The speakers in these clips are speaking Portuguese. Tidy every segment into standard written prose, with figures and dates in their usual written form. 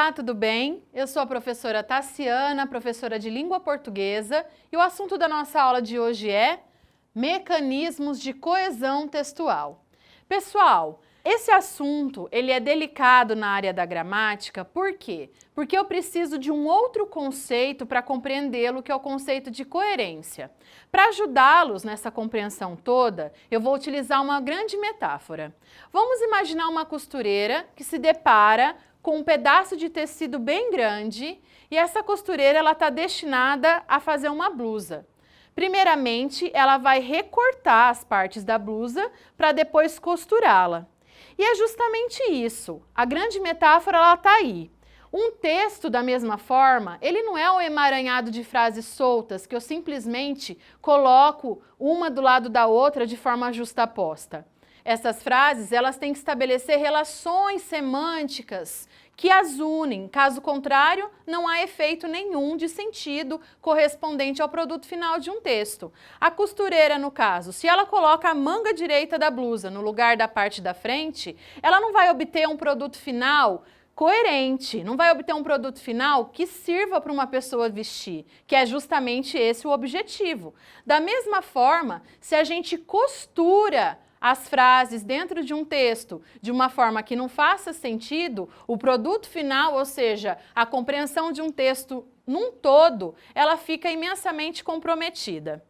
Olá, tudo bem? Eu sou a professora Tassiana, professora de língua portuguesa, e o assunto da nossa aula de hoje é mecanismos de coesão textual. Pessoal, esse assunto ele é delicado na área da gramática, por quê? Porque eu preciso de um outro conceito para compreendê-lo, que é o conceito de coerência. Para ajudá-los nessa compreensão toda, eu vou utilizar uma grande metáfora. Vamos imaginar uma costureira que se depara com um pedaço de tecido bem grande e essa costureira está destinada a fazer uma blusa. Primeiramente, ela vai recortar as partes da blusa para depois costurá-la. E é justamente isso, a grande metáfora está aí. Um texto, da mesma forma, ele não é um emaranhado de frases soltas que eu simplesmente coloco uma do lado da outra de forma justaposta. Essas frases, elas têm que estabelecer relações semânticas que as unem. Caso contrário, não há efeito nenhum de sentido correspondente ao produto final de um texto. A costureira, no caso, se ela coloca a manga direita da blusa no lugar da parte da frente, ela não vai obter um produto final coerente, não vai obter um produto final que sirva para uma pessoa vestir, que é justamente esse o objetivo. Da mesma forma, se a gente costura as frases dentro de um texto de uma forma que não faça sentido, o produto final, ou seja, a compreensão de um texto num todo, ela fica imensamente comprometida.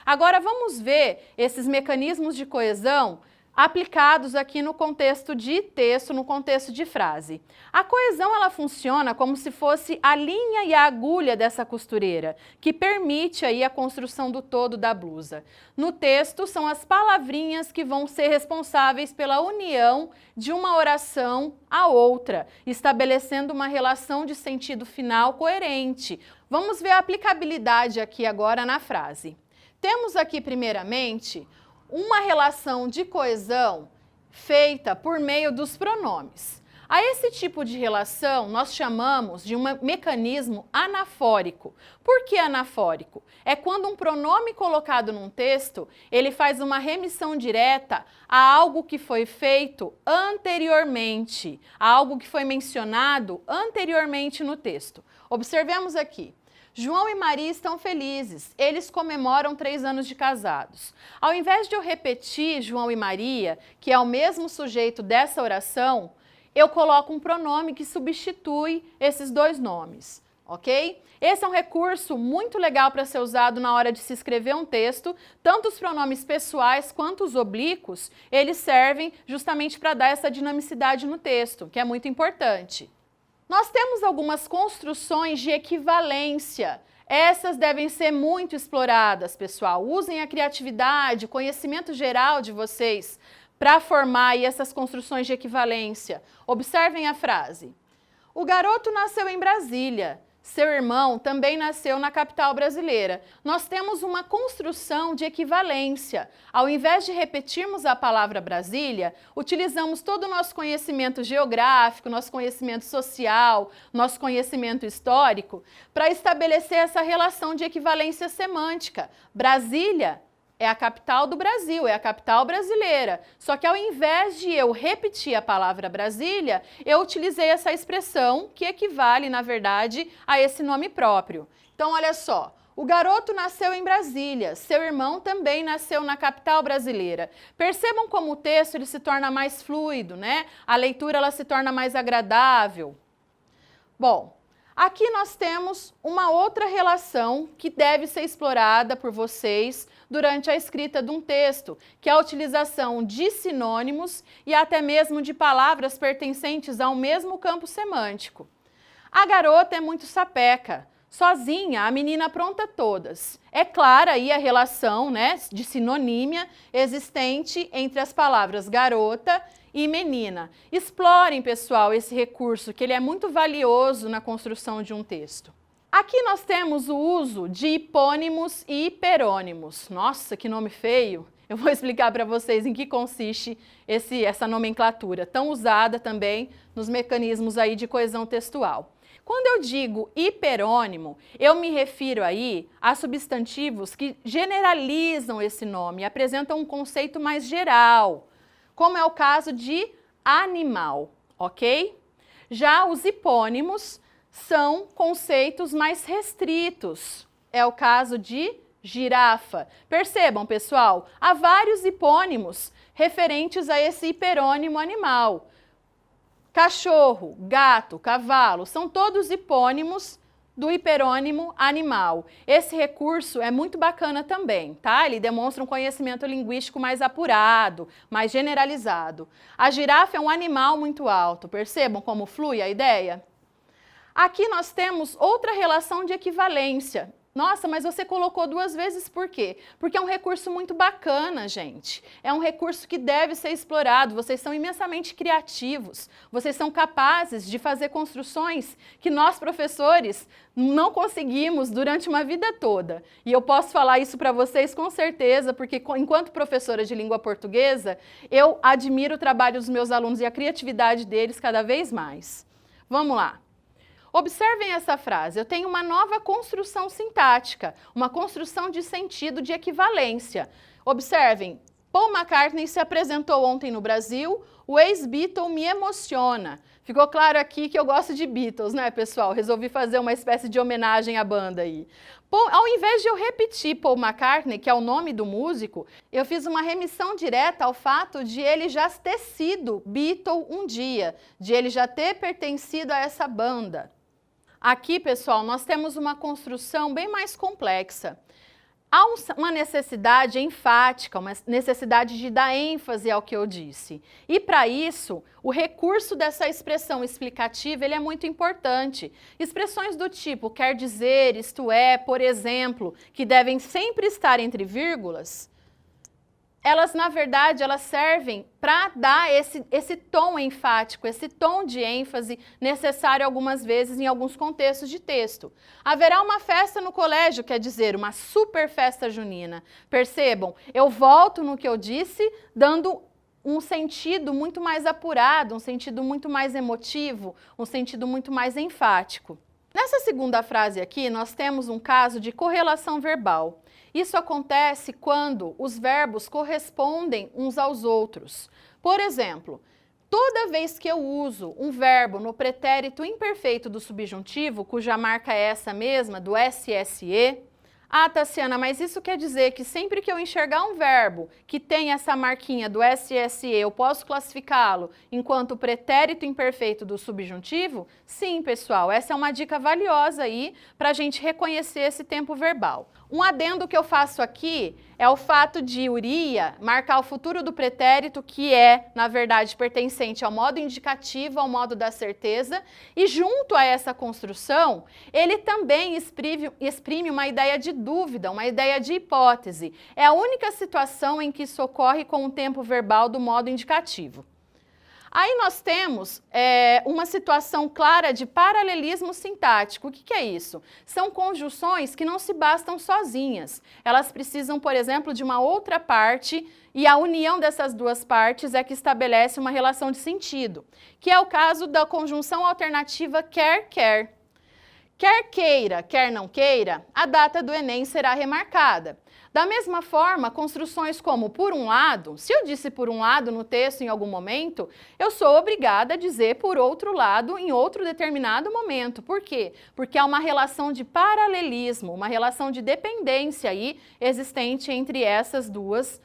Agora vamos ver esses mecanismos de coesão aplicados aqui no contexto de texto, no contexto de frase. A coesão ela funciona como se fosse a linha e a agulha dessa costureira, que permite aí a construção do todo da blusa. No texto são as palavrinhas que vão ser responsáveis pela união de uma oração a outra, estabelecendo uma relação de sentido final coerente. Vamos ver a aplicabilidade aqui agora na frase. Temos aqui primeiramente uma relação de coesão feita por meio dos pronomes. A esse tipo de relação nós chamamos de um mecanismo anafórico. Por que anafórico? É quando um pronome colocado num texto, ele faz uma remissão direta a algo que foi feito anteriormente, a algo que foi mencionado anteriormente no texto. Observemos aqui. João e Maria estão felizes, eles comemoram 3 anos de casados. Ao invés de eu repetir João e Maria, que é o mesmo sujeito dessa oração, eu coloco um pronome que substitui esses dois nomes, ok? Esse é um recurso muito legal para ser usado na hora de se escrever um texto. Tanto os pronomes pessoais quanto os oblíquos, eles servem justamente para dar essa dinamicidade no texto, que é muito importante. Nós temos algumas construções de equivalência. Essas devem ser muito exploradas, pessoal. Usem a criatividade, o conhecimento geral de vocês para formar aí essas construções de equivalência. Observem a frase. O garoto nasceu em Brasília. Seu irmão também nasceu na capital brasileira. Nós temos uma construção de equivalência. Ao invés de repetirmos a palavra Brasília, utilizamos todo o nosso conhecimento geográfico, nosso conhecimento social, nosso conhecimento histórico, para estabelecer essa relação de equivalência semântica. Brasília é a capital do Brasil, é a capital brasileira. Só que ao invés de eu repetir a palavra Brasília, eu utilizei essa expressão que equivale, na verdade, a esse nome próprio. Então, olha só, o garoto nasceu em Brasília, seu irmão também nasceu na capital brasileira. Percebam como o texto ele se torna mais fluido, né? A leitura ela se torna mais agradável. Bom, aqui nós temos uma outra relação que deve ser explorada por vocês durante a escrita de um texto, que é a utilização de sinônimos e até mesmo de palavras pertencentes ao mesmo campo semântico. A garota é muito sapeca. Sozinha, a menina apronta todas. É clara aí a relação, né, de sinonímia existente entre as palavras garota e menina. Explorem, pessoal, esse recurso, que ele é muito valioso na construção de um texto. Aqui nós temos o uso de hipônimos e hiperônimos. Nossa, que nome feio! Eu vou explicar para vocês em que consiste essa nomenclatura, tão usada também nos mecanismos aí de coesão textual. Quando eu digo hiperônimo, eu me refiro aí a substantivos que generalizam esse nome, apresentam um conceito mais geral, como é o caso de animal, ok? Já os hipônimos são conceitos mais restritos. É o caso de girafa. Percebam, pessoal, há vários hipônimos referentes a esse hiperônimo animal. Cachorro, gato, cavalo, são todos hipônimos do hiperônimo animal. Esse recurso é muito bacana também, tá? Ele demonstra um conhecimento linguístico mais apurado, mais generalizado. A girafa é um animal muito alto, percebam como flui a ideia? Aqui nós temos outra relação de equivalência. Nossa, mas você colocou duas vezes por quê? Porque é um recurso muito bacana, gente. É um recurso que deve ser explorado. Vocês são imensamente criativos. Vocês são capazes de fazer construções que nós, professores, não conseguimos durante uma vida toda. E eu posso falar isso para vocês com certeza, porque enquanto professora de língua portuguesa, eu admiro o trabalho dos meus alunos e a criatividade deles cada vez mais. Vamos lá. Observem essa frase, eu tenho uma nova construção sintática, uma construção de sentido de equivalência. Observem, Paul McCartney se apresentou ontem no Brasil, o ex-Beatle me emociona. Ficou claro aqui que eu gosto de Beatles, né, pessoal? Resolvi fazer uma espécie de homenagem à banda aí. Ao invés de eu repetir Paul McCartney, que é o nome do músico, eu fiz uma remissão direta ao fato de ele já ter sido Beatle um dia, de ele já ter pertencido a essa banda. Aqui, pessoal, nós temos uma construção bem mais complexa. Há uma necessidade enfática, uma necessidade de dar ênfase ao que eu disse. E para isso, o recurso dessa expressão explicativa ele é muito importante. Expressões do tipo quer dizer, isto é, por exemplo, que devem sempre estar entre vírgulas, elas, na verdade, elas servem para dar esse tom enfático, esse tom de ênfase necessário algumas vezes em alguns contextos de texto. Haverá uma festa no colégio, quer dizer, uma super festa junina. Percebam, eu volto no que eu disse, dando um sentido muito mais apurado, um sentido muito mais emotivo, um sentido muito mais enfático. Nessa segunda frase aqui, nós temos um caso de correlação verbal. Isso acontece quando os verbos correspondem uns aos outros. Por exemplo, toda vez que eu uso um verbo no pretérito imperfeito do subjuntivo, cuja marca é essa mesma, do SSE, ah, Tassiana, mas isso quer dizer que sempre que eu enxergar um verbo que tem essa marquinha do SSE, eu posso classificá-lo enquanto pretérito imperfeito do subjuntivo? Sim, pessoal, essa é uma dica valiosa aí para a gente reconhecer esse tempo verbal. Um adendo que eu faço aqui é o fato de uria marcar o futuro do pretérito, que é, na verdade, pertencente ao modo indicativo, ao modo da certeza, e junto a essa construção, ele também exprime uma ideia de dúvida, uma ideia de hipótese. É a única situação em que isso ocorre com o tempo verbal do modo indicativo. Aí nós temos uma situação clara de paralelismo sintático. O que é isso? São conjunções que não se bastam sozinhas. Elas precisam, por exemplo, de uma outra parte e a união dessas duas partes é que estabelece uma relação de sentido, que é o caso da conjunção alternativa quer-quer. Quer queira, quer não queira, a data do Enem será remarcada. Da mesma forma, construções como por um lado, se eu disse por um lado no texto em algum momento, eu sou obrigada a dizer por outro lado em outro determinado momento. Por quê? Porque há uma relação de paralelismo, uma relação de dependência aí existente entre essas duas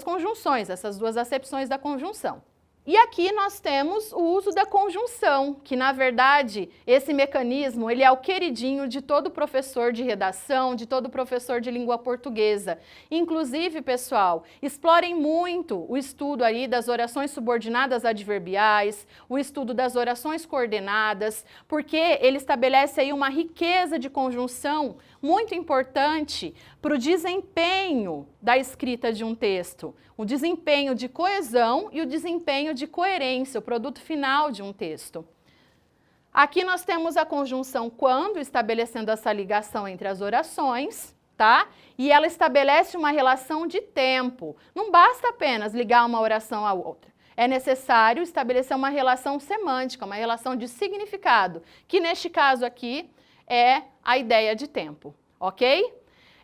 conjunções, essas duas acepções da conjunção. E aqui nós temos o uso da conjunção, que na verdade esse mecanismo ele é o queridinho de todo professor de redação, de todo professor de língua portuguesa. Inclusive, pessoal, explorem muito o estudo aí das orações subordinadas adverbiais, o estudo das orações coordenadas, porque ele estabelece aí uma riqueza de conjunção muito importante para o desempenho da escrita de um texto, o desempenho de coesão e o desempenho de coerência, o produto final de um texto. Aqui nós temos a conjunção quando, estabelecendo essa ligação entre as orações, tá? E ela estabelece uma relação de tempo. Não basta apenas ligar uma oração à outra. É necessário estabelecer uma relação semântica, uma relação de significado, que neste caso aqui é a ideia de tempo, ok?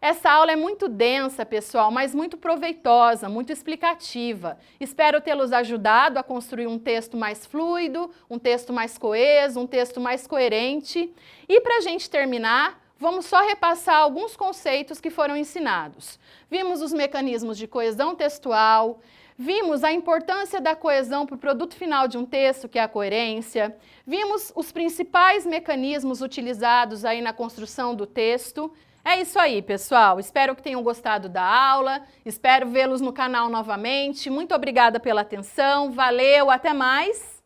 Essa aula é muito densa, pessoal, mas muito proveitosa, muito explicativa. Espero tê-los ajudado a construir um texto mais fluido, um texto mais coeso, um texto mais coerente. E para a gente terminar, vamos só repassar alguns conceitos que foram ensinados. Vimos os mecanismos de coesão textual, vimos a importância da coesão para o produto final de um texto, que é a coerência, vimos os principais mecanismos utilizados aí na construção do texto. É isso aí, pessoal. Espero que tenham gostado da aula, espero vê-los no canal novamente. Muito obrigada pela atenção, valeu, até mais!